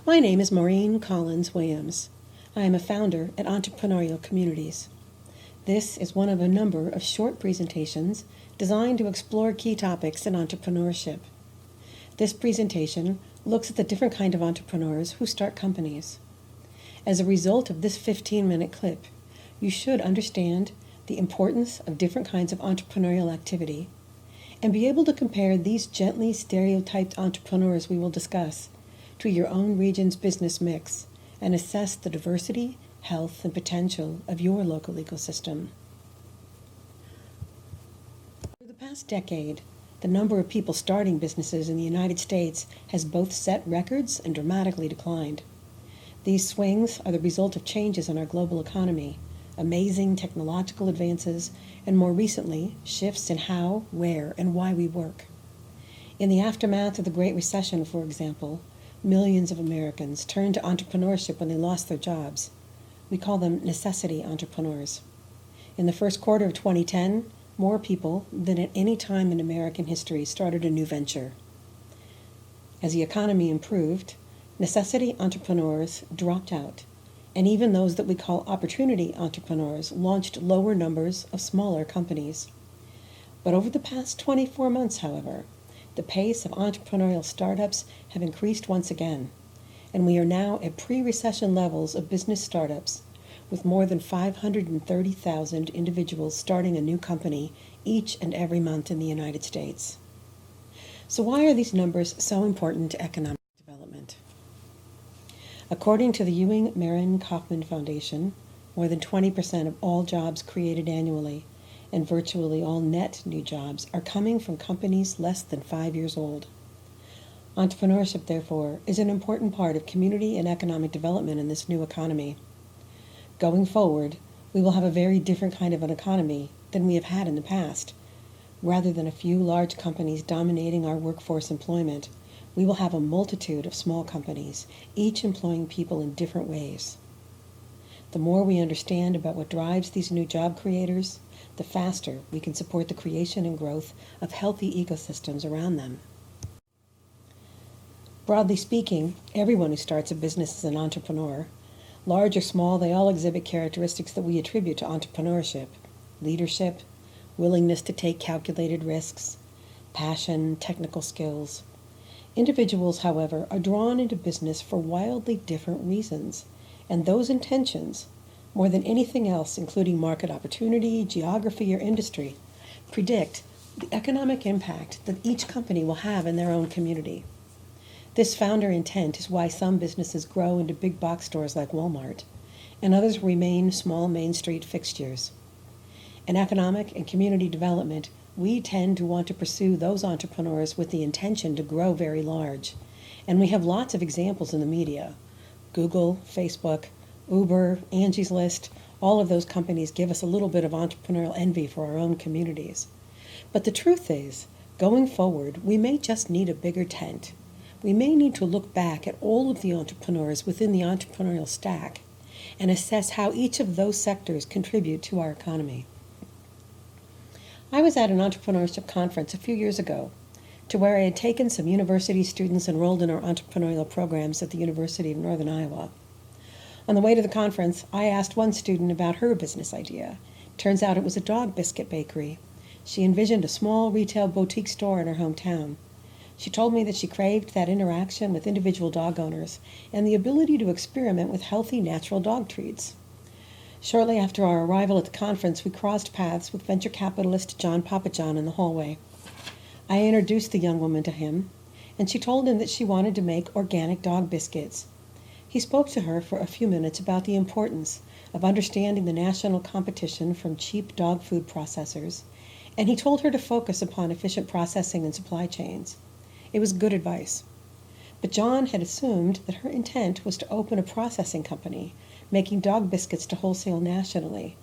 My name is Maureen Collins-Williams. I am a founder at Entrepreneurial Communities. This is one of a number of short presentations designed to explore key topics in entrepreneurship. This presentation looks at the different kind of entrepreneurs who start companies. As a result of this 15-minute clip, you should understand the importance of different kinds of entrepreneurial activity and be able to compare these gently stereotyped entrepreneurs we will discuss to your own region's business mix and assess the diversity, health, and potential of your local ecosystem. For the past decade, the number of people starting businesses in the United States has both set records and dramatically declined. These swings are the result of changes in our global economy, amazing technological advances, and more recently, shifts in how, where, and why we work. In the aftermath of the Great Recession, for example, millions of Americans turned to entrepreneurship when they lost their jobs. We call them necessity entrepreneurs. In the first quarter of 2010, more people than at any time in American history started a new venture. As the economy improved, necessity entrepreneurs dropped out, and even those that we call opportunity entrepreneurs launched lower numbers of smaller companies. But over the past 24 months, however, the pace of entrepreneurial startups have increased once again, and we are now at pre-recession levels of business startups, with more than 530,000 individuals starting a new company each and every month in the United States. So why are these numbers so important to economic development? According to the Ewing Marion Kauffman Foundation, more than 20% of all jobs created annually and virtually all net new jobs are coming from companies less than 5 years old. Entrepreneurship, therefore, is an important part of community and economic development in this new economy. Going forward, we will have a very different kind of an economy than we have had in the past. Rather than a few large companies dominating our workforce employment, we will have a multitude of small companies, each employing people in different ways. The more we understand about what drives these new job creators, the faster we can support the creation and growth of healthy ecosystems around them. Broadly speaking, everyone who starts a business is an entrepreneur. Large or small, they all exhibit characteristics that we attribute to entrepreneurship: leadership, willingness to take calculated risks, passion, technical skills. Individuals, however, are drawn into business for wildly different reasons, and those intentions, more than anything else, including market opportunity, geography, or industry, predict the economic impact that each company will have in their own community. This founder intent is why some businesses grow into big box stores like Walmart, and others remain small Main Street fixtures. In economic and community development, we tend to want to pursue those entrepreneurs with the intention to grow very large, and we have lots of examples in the media. Google, Facebook, Uber, Angie's List, all of those companies give us a little bit of entrepreneurial envy for our own communities. But the truth is, going forward, we may just need a bigger tent. We may need to look back at all of the entrepreneurs within the entrepreneurial stack and assess how each of those sectors contribute to our economy. I was at an entrepreneurship conference a few years ago to where I had taken some university students enrolled in our entrepreneurial programs at the University of Northern Iowa. On the way to the conference, I asked one student about her business idea. Turns out it was a dog biscuit bakery. She envisioned a small retail boutique store in her hometown. She told me that she craved that interaction with individual dog owners and the ability to experiment with healthy, natural dog treats. Shortly after our arrival at the conference, we crossed paths with venture capitalist John Papajohn in the hallway. I introduced the young woman to him, and she told him that she wanted to make organic dog biscuits. He spoke to her for a few minutes about the importance of understanding the national competition from cheap dog food processors, and he told her to focus upon efficient processing and supply chains. It was good advice. But John had assumed that her intent was to open a processing company, making dog biscuits to wholesale nationally,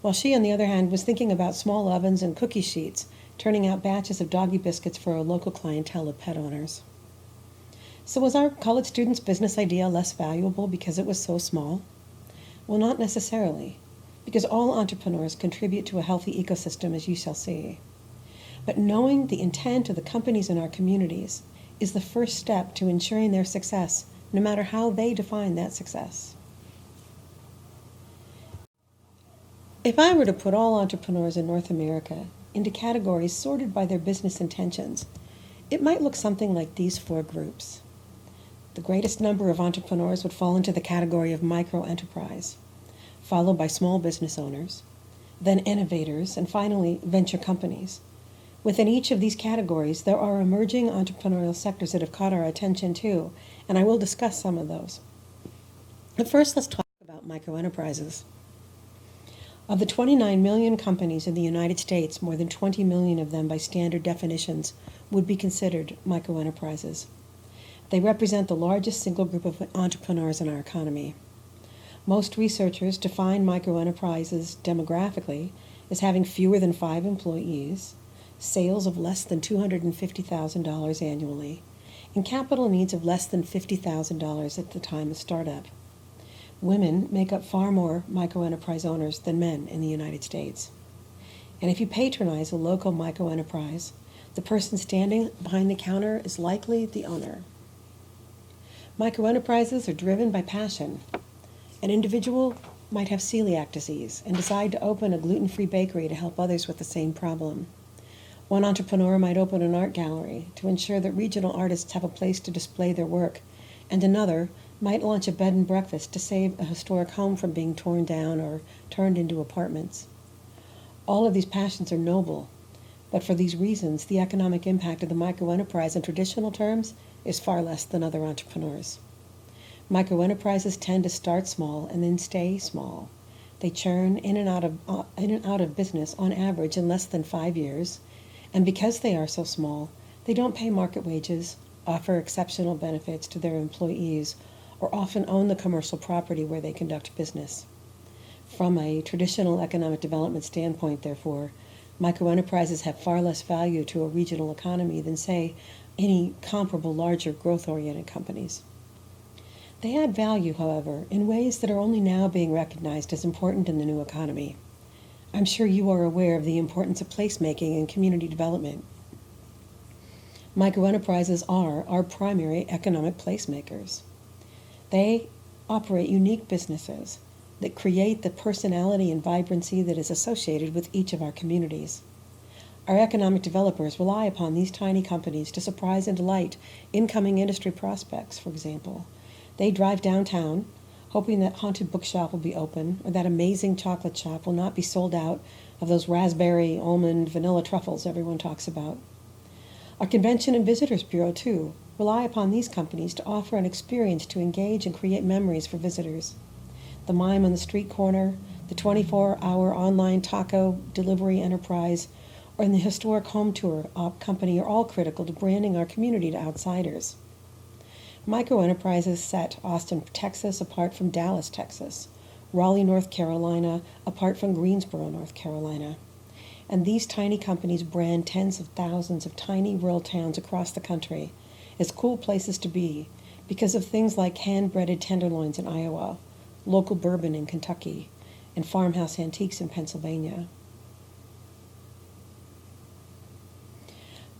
while she, on the other hand, was thinking about small ovens and cookie sheets, turning out batches of doggy biscuits for a local clientele of pet owners. So was our college student's business idea less valuable because it was so small? Well, not necessarily, because all entrepreneurs contribute to a healthy ecosystem, as you shall see. But knowing the intent of the companies in our communities is the first step to ensuring their success no matter how they define that success. If I were to put all entrepreneurs in North America into categories sorted by their business intentions, it might look something like these 4 groups. The greatest number of entrepreneurs would fall into the category of micro-enterprise, followed by small business owners, then innovators, and finally venture companies. Within each of these categories, there are emerging entrepreneurial sectors that have caught our attention too, and I will discuss some of those. But first, let's talk about microenterprises. Of the 29 million companies in the United States, more than 20 million of them by standard definitions would be considered microenterprises. They represent the largest single group of entrepreneurs in our economy. Most researchers define microenterprises demographically as having fewer than 5 employees, sales of less than $250,000 annually, and capital needs of less than $50,000 at the time of startup. Women make up far more microenterprise owners than men in the United States. And if you patronize a local microenterprise, the person standing behind the counter is likely the owner. Microenterprises are driven by passion. An individual might have celiac disease and decide to open a gluten-free bakery to help others with the same problem. One entrepreneur might open an art gallery to ensure that regional artists have a place to display their work, and another might launch a bed and breakfast to save a historic home from being torn down or turned into apartments. All of these passions are noble, but for these reasons, the economic impact of the microenterprise in traditional terms is far less than other entrepreneurs. Microenterprises tend to start small and then stay small. They churn in and out of business on average in less than 5 years, and because they are so small, they don't pay market wages, offer exceptional benefits to their employees, or often own the commercial property where they conduct business. From a traditional economic development standpoint, therefore, microenterprises have far less value to a regional economy than, say, any comparable larger growth-oriented companies. They add value, however, in ways that are only now being recognized as important in the new economy. I'm sure you are aware of the importance of placemaking and community development. Microenterprises are our primary economic placemakers. They operate unique businesses that create the personality and vibrancy that is associated with each of our communities. Our economic developers rely upon these tiny companies to surprise and delight incoming industry prospects, for example. They drive downtown, hoping that haunted bookshop will be open or that amazing chocolate shop will not be sold out of those raspberry, almond, vanilla truffles everyone talks about. Our Convention and Visitors Bureau, too, rely upon these companies to offer an experience to engage and create memories for visitors. The mime on the street corner, the 24-hour online taco delivery enterprise, or the historic home tour company are all critical to branding our community to outsiders. Microenterprises set Austin, Texas apart from Dallas, Texas, Raleigh, North Carolina apart from Greensboro, North Carolina. And these tiny companies brand tens of thousands of tiny rural towns across the country as cool places to be because of things like hand-breaded tenderloins in Iowa, local bourbon in Kentucky, and farmhouse antiques in Pennsylvania.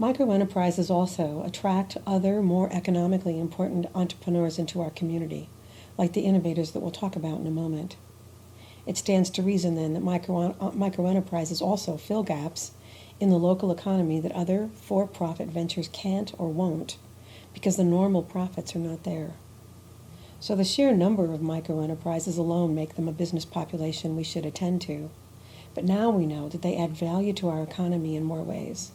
Microenterprises also attract other, more economically important entrepreneurs into our community, like the innovators that we'll talk about in a moment. It stands to reason, then, that microenterprises also fill gaps in the local economy that other for-profit ventures can't or won't, because the normal profits are not there. So the sheer number of microenterprises alone make them a business population we should attend to. But now we know that they add value to our economy in more ways,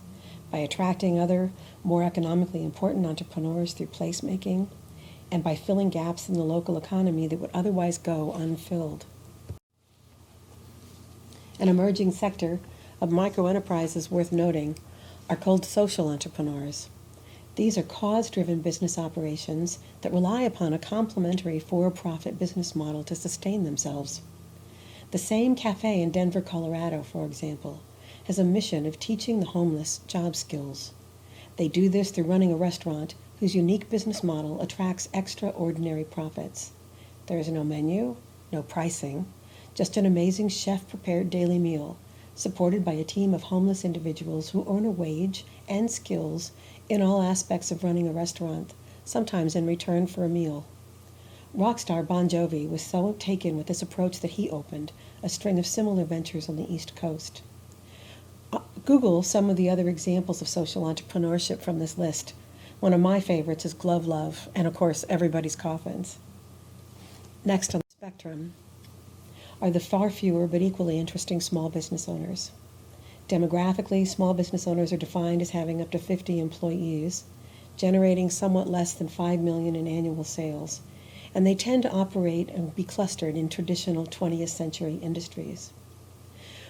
by attracting other, more economically important entrepreneurs through placemaking, and by filling gaps in the local economy that would otherwise go unfilled. An emerging sector of microenterprises worth noting are called social entrepreneurs. These are cause-driven business operations that rely upon a complementary for-profit business model to sustain themselves. The same cafe in Denver, Colorado, for example, has a mission of teaching the homeless job skills. They do this through running a restaurant whose unique business model attracts extraordinary profits. There is no menu, no pricing, just an amazing chef-prepared daily meal, supported by a team of homeless individuals who earn a wage and skills in all aspects of running a restaurant, sometimes in return for a meal. Rock star Bon Jovi was so taken with this approach that he opened a string of similar ventures on the East Coast. Google some of the other examples of social entrepreneurship from this list. One of my favorites is Glove Love, and of course, Everybody's Coffins. Next on the spectrum are the far fewer but equally interesting small business owners. Demographically, small business owners are defined as having up to 50 employees, generating somewhat less than $5 million in annual sales, and they tend to operate and be clustered in traditional 20th century industries.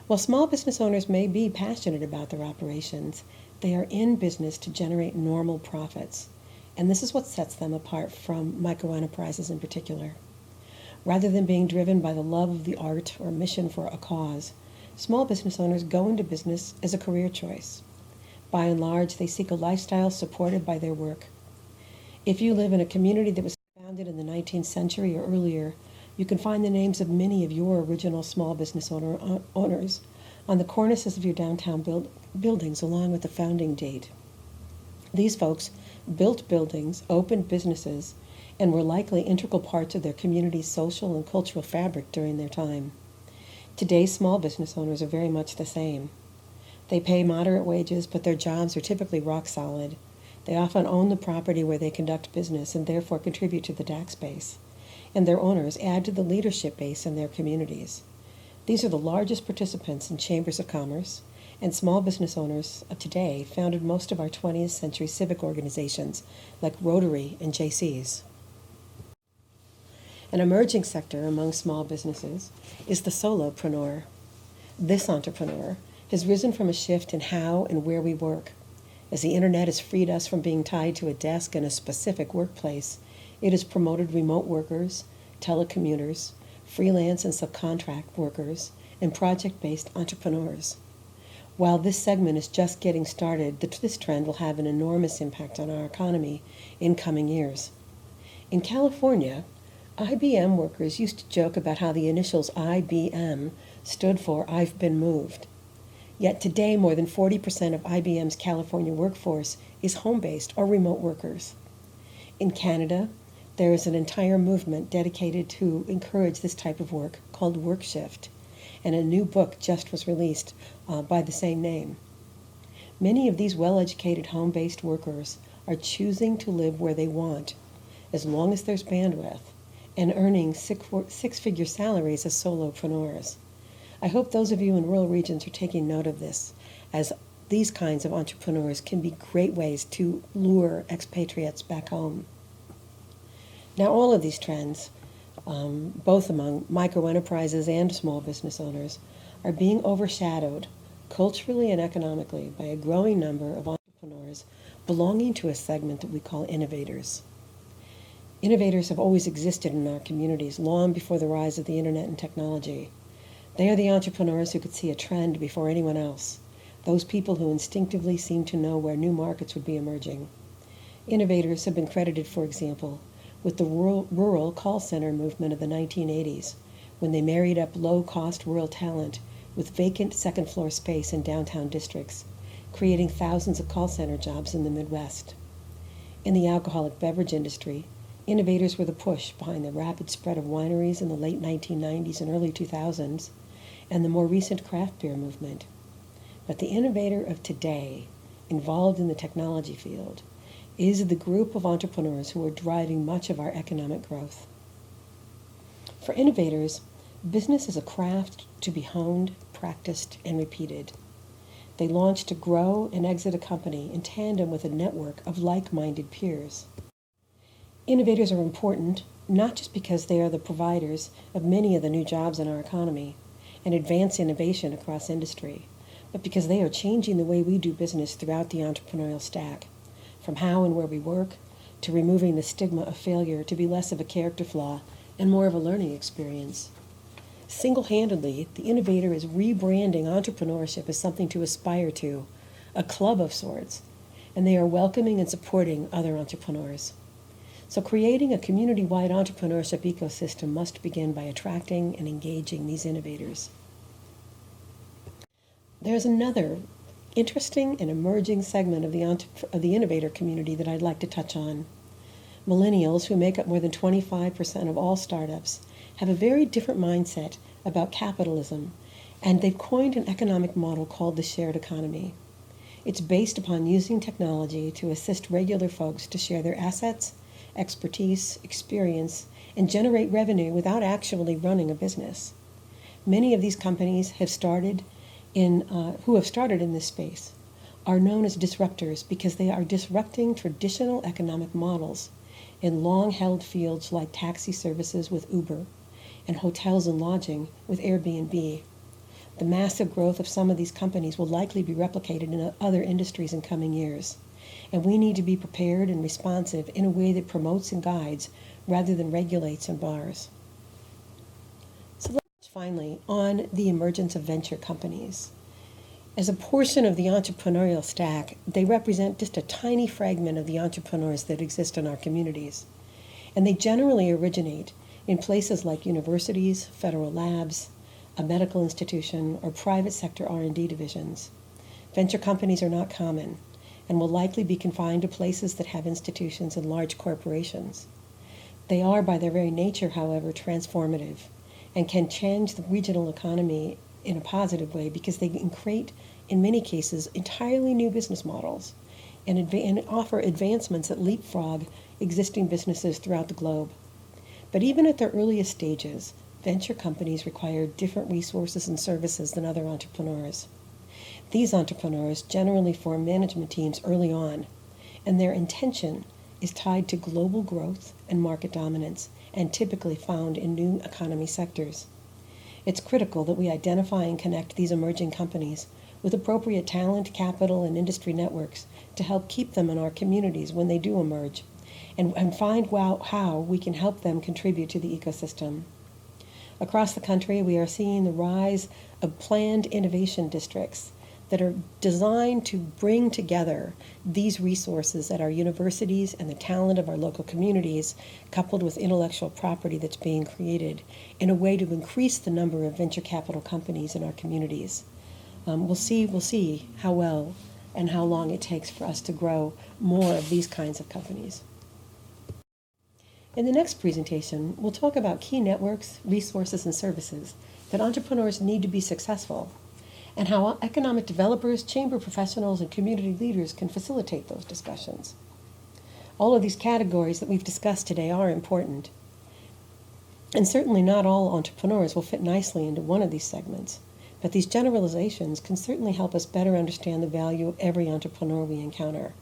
While small business owners may be passionate about their operations, they are in business to generate normal profits, and this is what sets them apart from microenterprises in particular. Rather than being driven by the love of the art or mission for a cause, small business owners go into business as a career choice. By and large, they seek a lifestyle supported by their work. If you live in a community that was founded in the 19th century or earlier, you can find the names of many of your original small business owners on the cornices of your downtown buildings along with the founding date. These folks built buildings, opened businesses, and were likely integral parts of their community's social and cultural fabric during their time. Today's small business owners are very much the same. They pay moderate wages, but their jobs are typically rock solid. They often own the property where they conduct business and therefore contribute to the tax base, and their owners add to the leadership base in their communities. These are the largest participants in chambers of commerce, and small business owners of today founded most of our 20th century civic organizations like Rotary and JCs. An emerging sector among small businesses is the solopreneur. This entrepreneur has risen from a shift in how and where we work. As the internet has freed us from being tied to a desk in a specific workplace, it has promoted remote workers, telecommuters, freelance and subcontract workers, and project-based entrepreneurs. While this segment is just getting started, this trend will have an enormous impact on our economy in coming years. In California, IBM workers used to joke about how the initials IBM stood for I've been moved. Yet today, more than 40% of IBM's California workforce is home-based or remote workers. In Canada, there is an entire movement dedicated to encourage this type of work called work shift, and a new book just was released by the same name. Many of these well-educated home-based workers are choosing to live where they want, as long as there's bandwidth, and earning six-figure salaries as solopreneurs. I hope those of you in rural regions are taking note of this, as these kinds of entrepreneurs can be great ways to lure expatriates back home. Now, all of these trends, both among microenterprises and small business owners, are being overshadowed culturally and economically by a growing number of entrepreneurs belonging to a segment that we call innovators. Innovators have always existed in our communities long before the rise of the internet and technology. They are the entrepreneurs who could see a trend before anyone else, those people who instinctively seem to know where new markets would be emerging. Innovators have been credited, for example, with the rural call center movement of the 1980s, when they married up low-cost rural talent with vacant second-floor space in downtown districts, creating thousands of call center jobs in the Midwest. In the alcoholic beverage industry, innovators were the push behind the rapid spread of wineries in the late 1990s and early 2000s, and the more recent craft beer movement. But the innovator of today, involved in the technology field, is the group of entrepreneurs who are driving much of our economic growth. For innovators, business is a craft to be honed, practiced, and repeated. They launch to grow and exit a company in tandem with a network of like-minded peers. Innovators are important, not just because they are the providers of many of the new jobs in our economy and advance innovation across industry, but because they are changing the way we do business throughout the entrepreneurial stack, from how and where we work to removing the stigma of failure to be less of a character flaw and more of a learning experience. Single-handedly, the innovator is rebranding entrepreneurship as something to aspire to, a club of sorts, and they are welcoming and supporting other entrepreneurs. So creating a community-wide entrepreneurship ecosystem must begin by attracting and engaging these innovators. There's another interesting and emerging segment of the innovator community that I'd like to touch on. Millennials, who make up more than 25% of all startups, have a very different mindset about capitalism, and they've coined an economic model called the shared economy. It's based upon using technology to assist regular folks to share their assets, expertise, experience, and generate revenue without actually running a business. Many of these companies who have started in this space are known as disruptors because they are disrupting traditional economic models in long-held fields like taxi services with Uber and hotels and lodging with Airbnb. The massive growth of some of these companies will likely be replicated in other industries in coming years, and we need to be prepared and responsive in a way that promotes and guides rather than regulates and bars. So let's touch finally on the emergence of venture companies. As a portion of the entrepreneurial stack, they represent just a tiny fragment of the entrepreneurs that exist in our communities, and they generally originate in places like universities, federal labs, a medical institution, or private sector R&D divisions. Venture companies are not common and will likely be confined to places that have institutions and large corporations. They are, by their very nature, however, transformative and can change the regional economy in a positive way because they can create, in many cases, entirely new business models and offer advancements that leapfrog existing businesses throughout the globe. But even at their earliest stages, venture companies require different resources and services than other entrepreneurs. These entrepreneurs generally form management teams early on, and their intention is tied to global growth and market dominance, and typically found in new economy sectors. It's critical that we identify and connect these emerging companies with appropriate talent, capital, and industry networks to help keep them in our communities when they do emerge, and find how we can help them contribute to the ecosystem. Across the country, we are seeing the rise of planned innovation districts that are designed to bring together these resources at our universities and the talent of our local communities, coupled with intellectual property that's being created, in a way to increase the number of venture capital companies in our communities. We'll see how well and how long it takes for us to grow more of these kinds of companies. In the next presentation, we'll talk about key networks, resources, and services that entrepreneurs need to be successful, and how economic developers, chamber professionals, and community leaders can facilitate those discussions. All of these categories that we've discussed today are important, and certainly not all entrepreneurs will fit nicely into one of these segments, but these generalizations can certainly help us better understand the value of every entrepreneur we encounter,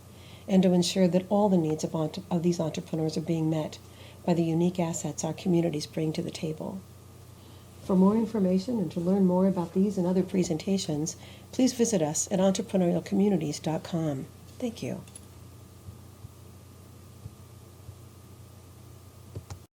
and to ensure that all the needs of these entrepreneurs are being met by the unique assets our communities bring to the table. For more information and to learn more about these and other presentations, please visit us at entrepreneurialcommunities.com. Thank you.